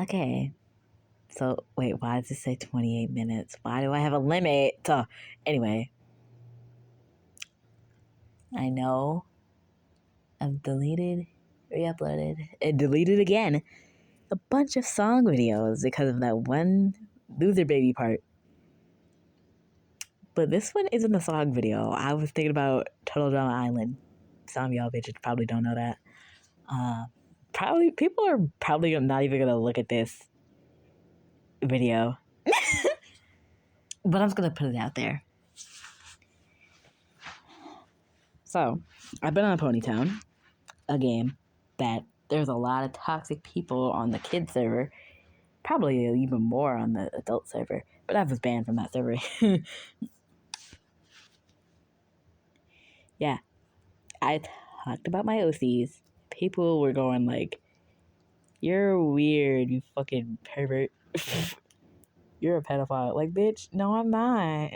Okay. So, wait, why does it say 28 minutes? Why do I have a limit? Anyway, I know I've deleted, re-uploaded, and deleted again a bunch of song videos because of that one loser baby part. But this one isn't a song video. I was thinking about Total Drama Island. Some of y'all bitches probably don't know that. Probably people are probably not even gonna look at this video. But I'm just gonna put it out there. So, I've been on Ponytown, a game that there's a lot of toxic people on the kid server, probably even more on the adult server, but I was banned from that server. Yeah, I talked about my OCs. People were going like, "You're weird, you fucking pervert. You're a pedophile." Like, bitch, no, I'm not.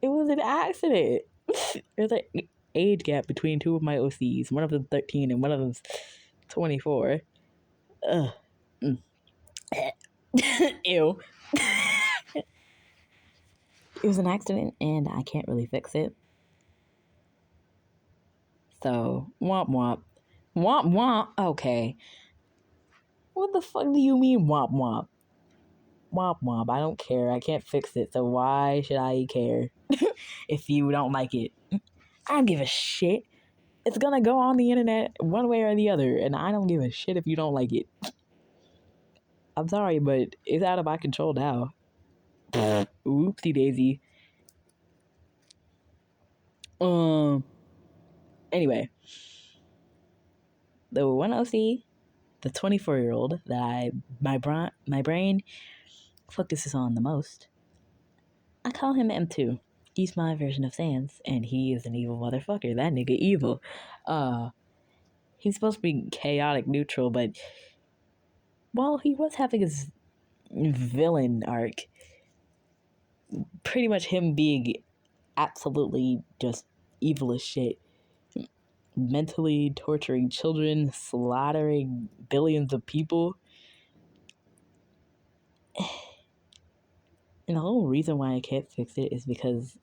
It was an accident. There's an age gap between two of my OCs. One of them's 13 and one of them's 24. Ugh. Ew. It was an accident and I can't really fix it. So, womp womp. Womp womp. Okay. What the fuck do you mean womp womp? Womp womp. I don't care. I can't fix it. So why should I care if you don't like it? I don't give a shit. It's gonna go on the internet one way or the other, and I don't give a shit if you don't like it. I'm sorry, but it's out of my control now. Oopsie daisy. Anyway, the one OC, the 24-year-old that my brain focuses on the most, I call him M2. He's my version of Sans, and he is an evil motherfucker. That nigga evil. He's supposed to be chaotic neutral, but while he was having his villain arc, pretty much him being absolutely just evil as shit, mentally torturing children, slaughtering billions of people. And the whole reason why I can't fix it is because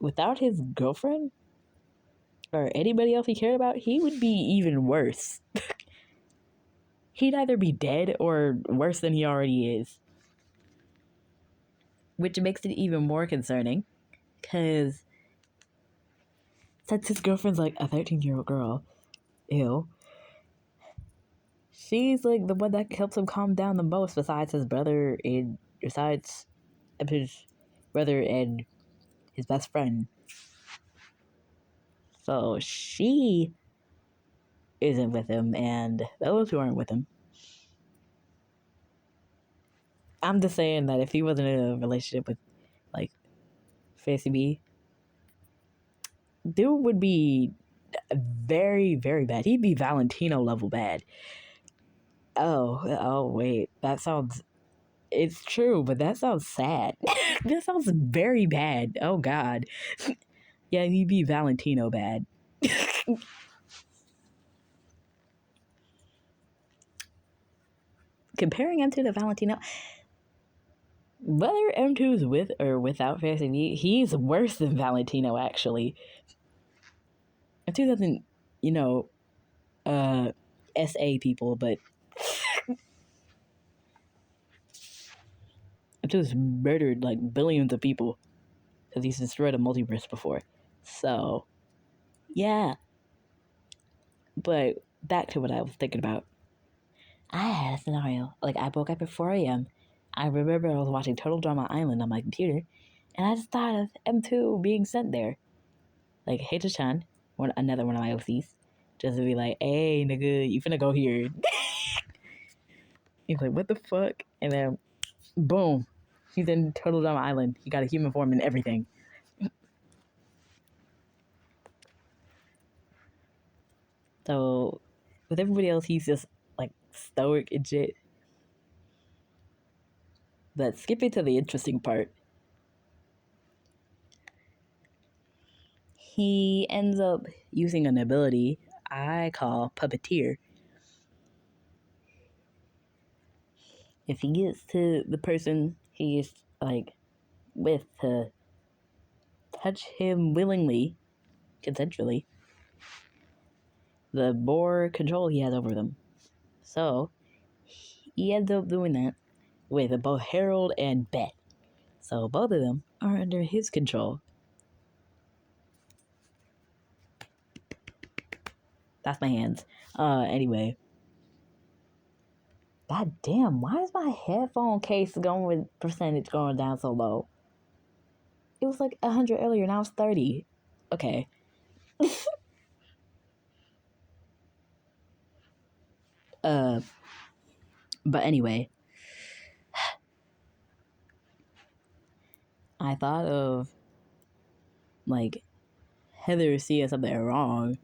without his girlfriend or anybody else he cared about, he would be even worse. He'd either be dead or worse than he already is. Which makes it even more concerning because since his girlfriend's like a 13-year-old girl, ew, she's like the one that helps him calm down the most besides his brother and his brother and his best friend. So she isn't with him and those who aren't with him. I'm just saying that if he wasn't in a relationship with like Fancy B, dude would be very, very bad. He'd be Valentino level bad. Oh, wait. That sounds. It's true, but that sounds sad. That sounds very bad. Oh, God. Yeah, he'd be Valentino bad. Comparing him to the Valentino, whether M2's with or without Fancy B, he's worse than Valentino, actually. M2 doesn't, SA people, but M2's murdered like billions of people because he's destroyed a multiverse before. So, yeah. But back to what I was thinking about. I had a scenario. Like, I woke up at 4 a.m. I remember I was watching Total Drama Island on my computer, and I just thought of M2 being sent there. Like, hey, Chan, another one of my OCs, just to be like, hey, nigga, you finna go here. He's like, what the fuck? And then, boom, he's in Total Drama Island. He got a human form and everything. So, with everybody else, he's just, like, stoic and shit. But skipping to the interesting part, he ends up using an ability I call puppeteer. if he gets to the person he's like with to touch him willingly, consensually, the more control he has over them. So he ends up doing that with both Harold and Beth. So both of them are under his control. That's my hands. Anyway. God damn, why is my headphone case going with percentage going down so low? It was like 100 earlier, now it's 30. Okay. But anyway, I thought of like Heather seeing something wrong,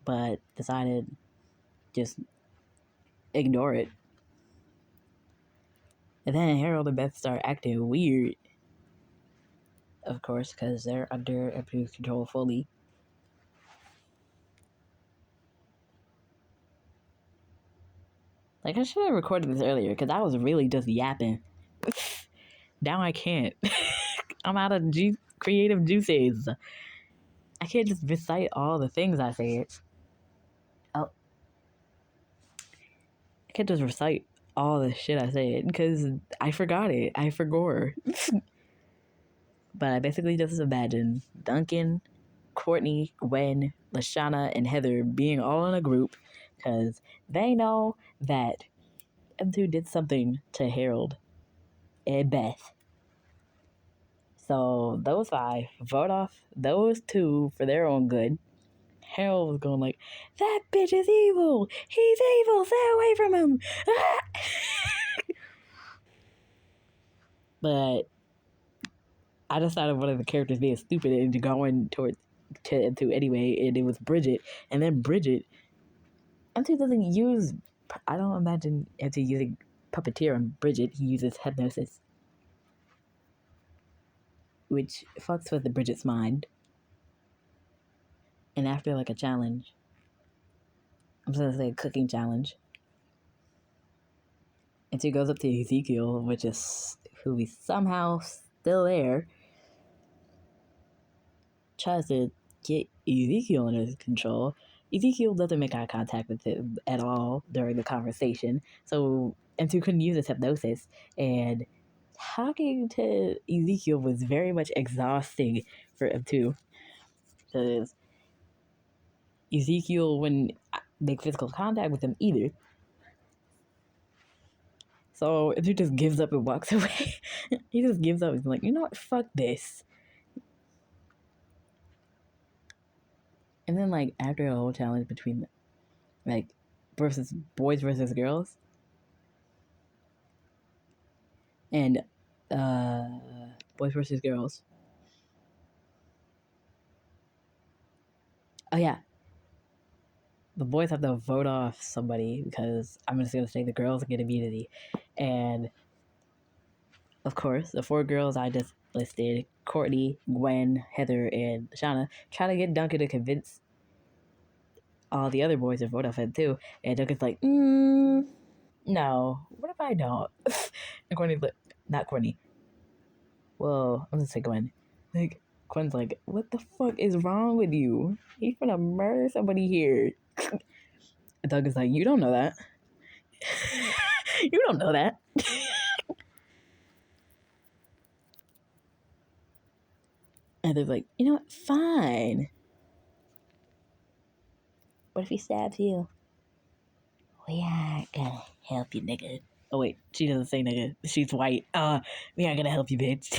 but decided just ignore it. And then Harold and Beth start acting weird, of course, because they're under abuse control fully. Like, I should have recorded this earlier, because I was really just yapping. Now I can't. I'm out of creative juices. I can't just recite all the things I said. Oh. I can't just recite all the shit I said, because I forgot it. I forgot. But I basically just imagine Duncan, Courtney, Gwen, Lashana, and Heather being all in a group because they know that M2 did something to Harold and Beth. So those five vote off those two for their own good. Harold was going like, that bitch is evil. He's evil. Stay away from him. Ah! But I just thought of one of the characters being stupid and going towards to anyway, and it was Bridget. And then Bridget, M2 doesn't use, I don't imagine M2 using puppeteer on Bridget. He uses hypnosis, which fucks with the Bridget's mind. And after like a challenge, I'm just gonna say a cooking challenge, and she goes up to Ezekiel, which is who is somehow still there, tries to get Ezekiel under control. Ezekiel doesn't make eye contact with him at all during the conversation, so M2 couldn't use his hypnosis, and talking to Ezekiel was very much exhausting for M2, because Ezekiel wouldn't make physical contact with him either. So M2 just gives up and walks away. He just gives up. He's like, you know what? Fuck this. And then, like, after a whole challenge between, like, boys versus girls, and boys versus girls. Oh yeah, the boys have to vote off somebody because I'm just gonna say the girls get immunity, and of course the four girls I just listed: Courtney, Gwen, Heather, and Shauna, try to get Duncan to convince all the other boys to vote off him too, and Duncan's like, no, what if I don't? And Courtney's like, not Courtney. Well, I'm gonna say Gwen. Like, Gwen's like, what the fuck is wrong with you? He's gonna murder somebody here. And Doug is like, you don't know that. You don't know that. And they're like, you know what? Fine. What if he stabs you? We aren't gonna help you, nigga. Oh wait, she doesn't say nigga. She's white. We aren't gonna help you, bitch.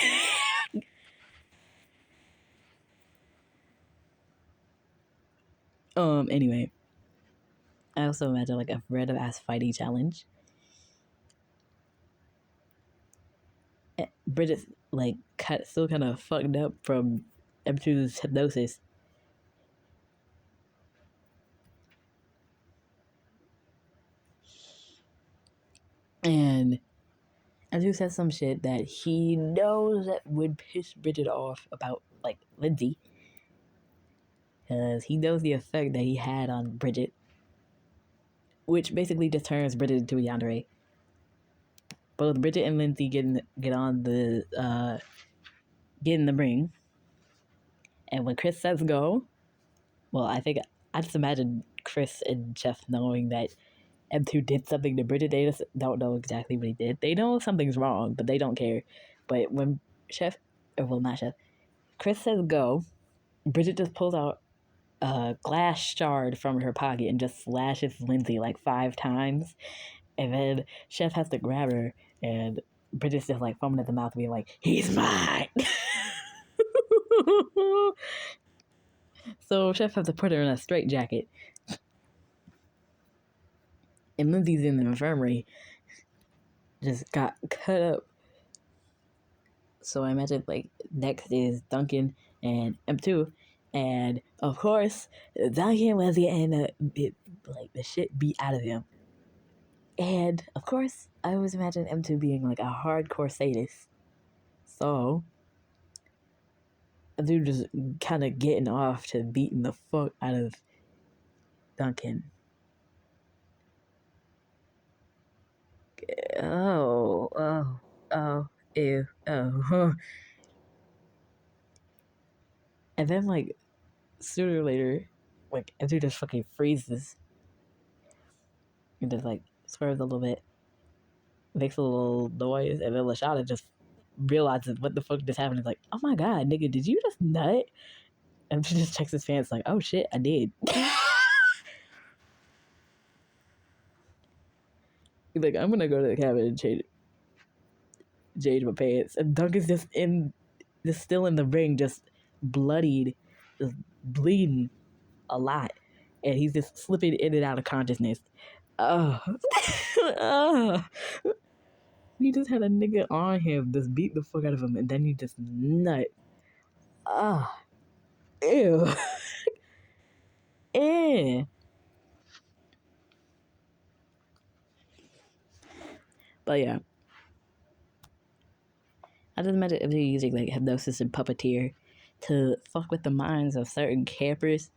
Anyway. I also imagine like a random ass fighting challenge. Bridget's like still kind of fucked up from M2's hypnosis. And M2 says some shit that he knows that would piss Bridget off about like Lindsay. Because he knows the effect that he had on Bridget. Which basically just turns Bridget into a yandere. both Bridget and Lindsay get in the ring, and when Chris says go, well, I just imagine Chris and Jeff knowing that M2 did something to Bridget. They just don't know exactly what he did. They know something's wrong, but they don't care. But when not Chef, Chris says go, Bridget just pulls out a glass shard from her pocket and just slashes Lindsay like 5 times. And then Chef has to grab her, and Bridget's just like foaming at the mouth, being like, "He's mine." So Chef has to put her in a straitjacket. And Lindsay's in the infirmary, just got cut up. So I imagine like next is Duncan and M2. And of course, Duncan was getting the shit beat out of him. And of course, I always imagine M2 being like a hardcore sadist. So M2 just kind of getting off to beating the fuck out of Duncan. Ew. And then, like, sooner or later, like, M2 just fucking freezes. And just, like, swerves a little bit. Makes a little noise. And then Lashana just realizes what the fuck just happened. Is like, oh my god, nigga, did you just nut? And she just checks his pants, like, oh shit, I did. He's like, I'm gonna go to the cabin and change my pants. And Duncan's just still in the ring, just bloodied, just bleeding a lot. And he's just slipping in and out of consciousness. You just had a nigga on him, just beat the fuck out of him, and then you just nut. Ew. Eh. But yeah. I just imagine if they're using like hypnosis and puppeteer to fuck with the minds of certain campers,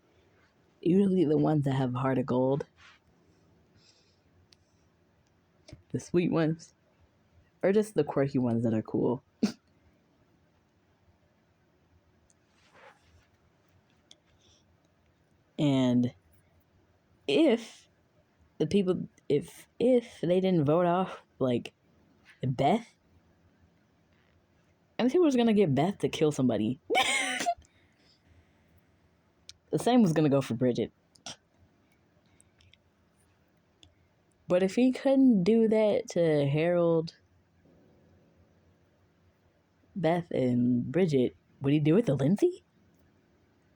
usually the ones that have heart of gold, the sweet ones, or just the quirky ones that are cool. And if they didn't vote off like Beth, I think was gonna get Beth to kill somebody. The same was gonna go for Bridget. But if he couldn't do that to Harold, Beth, and Bridget, would he do it to Lindsay?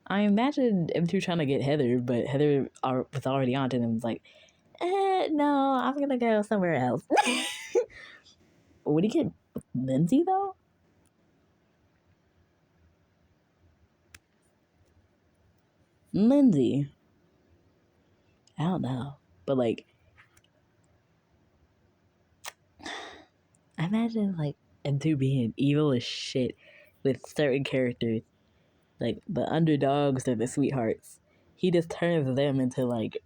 I imagine M2 trying to get Heather, but Heather was already on to him. Was like, no, I'm gonna go somewhere else. Would he get Lindsay though? Lindsay. I don't know. But like, I imagine like M2 being evil as shit with certain characters. Like the underdogs or the sweethearts. He just turns them into like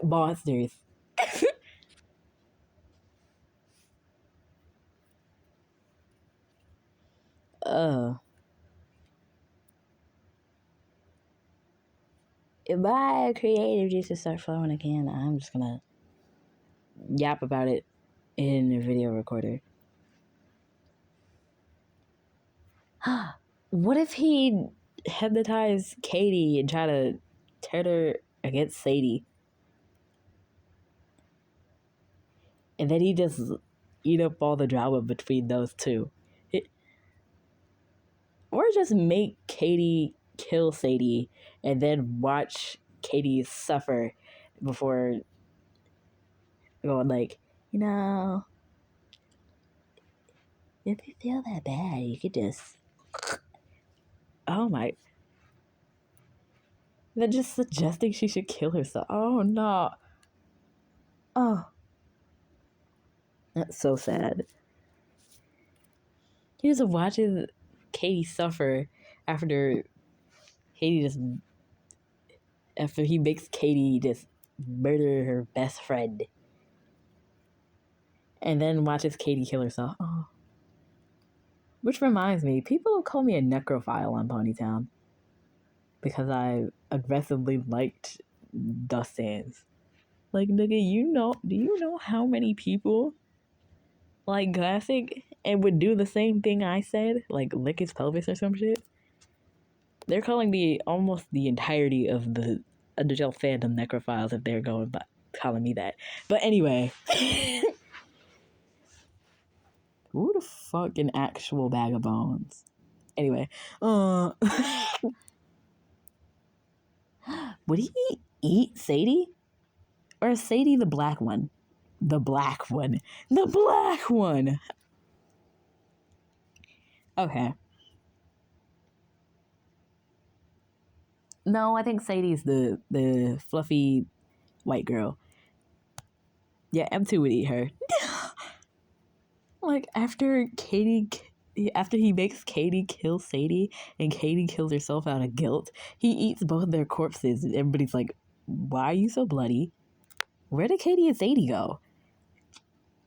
monsters. If my creative juices start flowing again, I'm just gonna yap about it in a video recorder. What if he hypnotized Katie and try to turn her against Sadie? And then he just eat up all the drama between those two. Or just make Katie kill Sadie and then watch Katie suffer before going like, if you feel that bad, you could just, oh my, they're just suggesting she should kill herself. Oh no. Oh, that's so sad. He just watches Katie suffer after he makes Katie just murder her best friend. and then watches Katie kill herself. Oh. Which reminds me, people call me a necrophile on Ponytown because I aggressively liked Dust Sands. Like, nigga, do you know how many people like Classic and would do the same thing I said? Like, lick his pelvis or some shit? They're calling me almost the entirety of the Undertale fandom necrophiles if they're going by calling me that. But anyway. Who the fuck an actual bag of bones? Anyway, would he eat Sadie? Or is Sadie the black one? The black one. The black one! Okay. No, I think Sadie's the fluffy white girl. Yeah, M2 would eat her. Like, after he makes Katie kill Sadie and Katie kills herself out of guilt, he eats both their corpses and everybody's like, why are you so bloody? Where did Katie and Sadie go?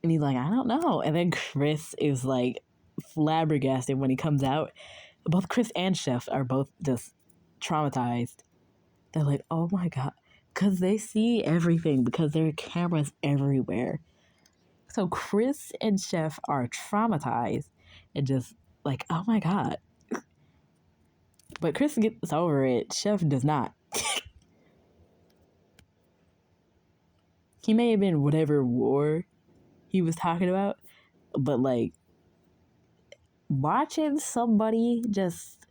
And he's like, I don't know. And then Chris is like flabbergasted when he comes out. Both Chris and Chef are both just traumatized. They're like, oh my God. Because they see everything because there are cameras everywhere. So Chris and Chef are traumatized and just like, oh my God. But Chris gets over it. Chef does not. He may have been whatever war he was talking about, but like watching somebody just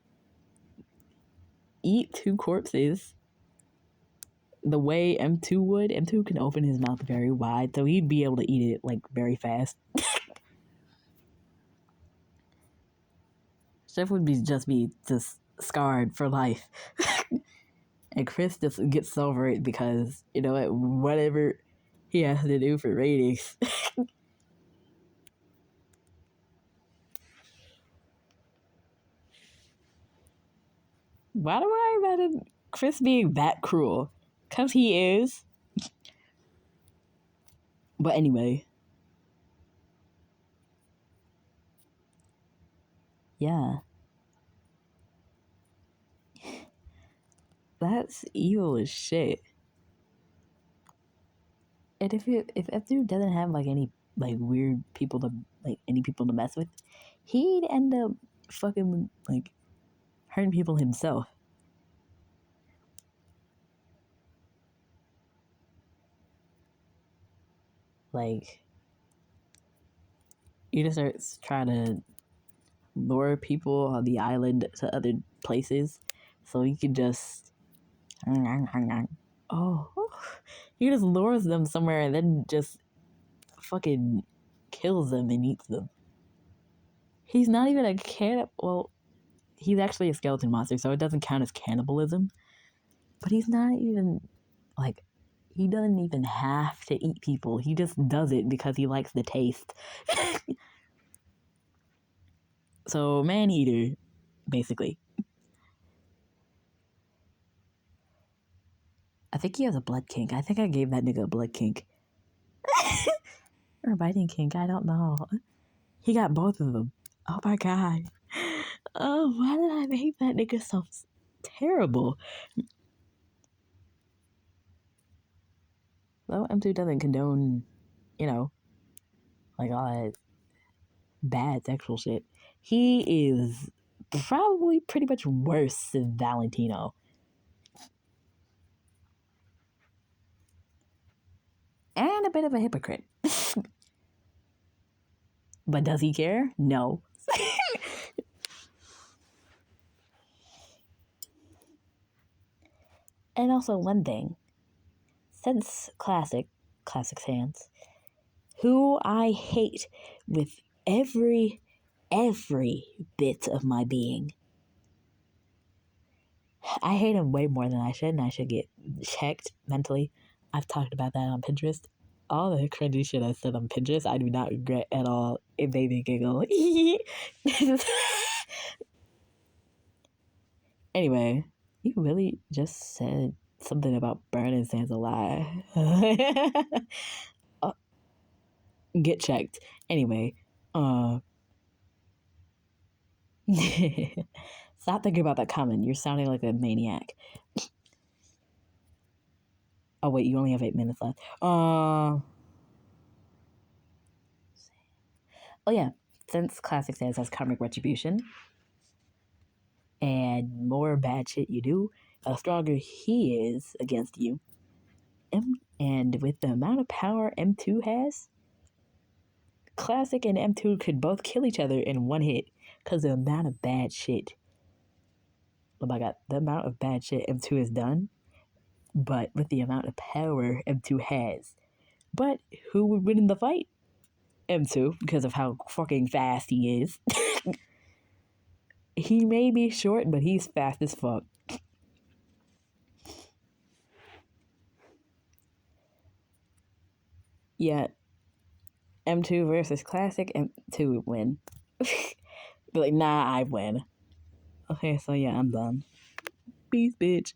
eat two corpses the way M2 would, M2 can open his mouth very wide, so he'd be able to eat it like very fast. Chef would be just scarred for life. And Chris just gets over it because, you know, whatever he has to do for ratings. Why do I imagine Chris being that cruel? Because he is. But anyway. Yeah. That's evil as shit. And if dude doesn't have like any like weird people to like any people to mess with, he'd end up fucking like hurting people himself. Like, you just start trying to lure people on the island to other places so you can just he just lures them somewhere and then just fucking kills them and eats them. He's not even a well, he's actually a skeleton monster, so it doesn't count as cannibalism. But he's not even like, he doesn't even have to eat people. He just does it because he likes the taste. So, man-eater, basically. I think he has a blood kink. I think I gave that nigga a blood kink. Or a biting kink, I don't know. He got both of them. Oh my God. Oh, why did I make that nigga so terrible? Well, M2 doesn't condone, you know, like all that bad sexual shit. He is probably pretty much worse than Valentino. And a bit of a hypocrite. But does he care? No. And also one thing. Since Classic fans, who I hate with every bit of my being. I hate him way more than I should, and I should get checked mentally. I've talked about that on Pinterest. All the cringy shit I said on Pinterest, I do not regret at all. It made me giggle. Anyway, you really just said something about burning Sans alive. Get checked. Anyway, stop thinking about that comment. You're sounding like a maniac. Oh wait, you only have 8 minutes left. Oh yeah, since Classic Sans has karmic retribution, and more bad shit you do, the stronger he is against you. And with the amount of power M2 has, Classic and M2 could both kill each other in one hit because the amount of bad shit. Oh my god, the amount of bad shit M2 has done, but with the amount of power M2 has. But who would win in the fight? M2, because of how fucking fast he is. He may be short, but he's fast as fuck. Yeah, M2 versus Classic, M2 would win. Be like, nah, I win. Okay, so yeah, I'm done. Peace, bitch.